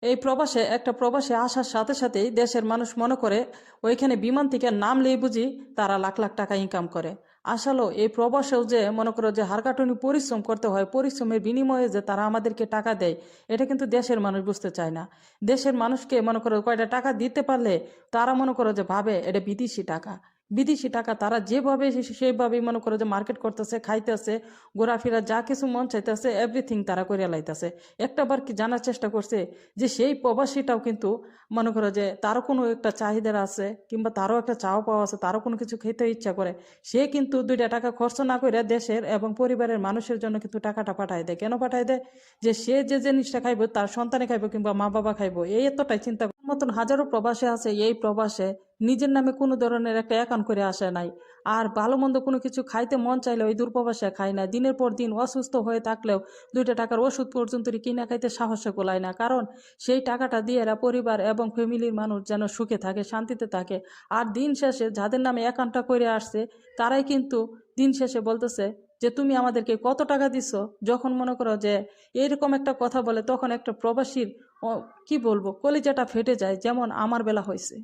এই প্রবাসে একটা প্রবাসে আসার সাথে সাথেই দেশের মানুষ মনে করে ওইখানে বিমান থেকে নামলেই বুঝি তারা লাখ লাখ টাকা ইনকাম করে। আসলেও এই প্রবাসেও যে মনে করো যে হাড়কাটুনি পরিশ্রম করতে হয়, পরিশ্রমের বিনিময়ে যে তারা আমাদেরকে টাকা দেয়, এটা কিন্তু দেশের মানুষ বুঝতে চায় না। দেশের মানুষকে মনে করো কয়টা টাকা দিতে পারলে তারা মনে করো যে ভাবে এটা বিদেশি টাকা। বিদেশি টাকা তারা যেভাবে সেইভাবেই মনে করো যে মার্কেট করতেছে, খাইতেছে, ঘোরাফেরা যা কিছু মন চাইতেছে এভরিথিং তারা করে লাইতেছে। একটাবার কি জানার চেষ্টা করছে যে সেই প্রবাসীটাও কিন্তু মনে করো যে তারও কোনো একটা চাহিদা আছে, কিংবা তারও একটা চাওয়া পাওয়া আছে, তারও কোনো কিছু খেতে ইচ্ছা করে, সে কিন্তু 2টা টাকা খরচ না করে দেশের এবং পরিবারের মানুষের জন্য কিন্তু টাকাটা পাঠায় দেয়। কেন পাঠায় দেয়? যে সে যে জিনিসটা খাইবো তার সন্তানে খাইবো কিংবা মা বাবা খাইবো, এই এতটাই চিন্তা মতন হাজারো প্রবাসে আছে। এই প্রবাসে নিজের নামে কোনো ধরনের একটা অ্যাকাউন্ট করে আসে নাই। আর ভালো মন্দ কোনো কিছু খাইতে মন চাইলে ওই দূরপ্রবাসে খায় না। দিনের পর দিন অসুস্থ হয়ে থাকলেও 2টা টাকার ওষুধ পর্যন্ত কিনা খাইতে সাহসে কোলায় না, কারণ সেই টাকাটা দিয়ে এরা পরিবার এবং ফ্যামিলির মানুষ যেন সুখে থাকে, শান্তিতে থাকে। আর দিন শেষে যাদের নামে অ্যাকাউন্টটা করে আসছে তারাই কিন্তু দিন শেষে বলতেছে যে তুমি আমাদেরকে কত টাকা দিছো। যখন মনে করো যে এরকম একটা কথা বলে তখন একটা প্রবাসীর কি বলবো, কলিজাটা ফেটে যায়, যেমন আমার বেলা হয়েছে।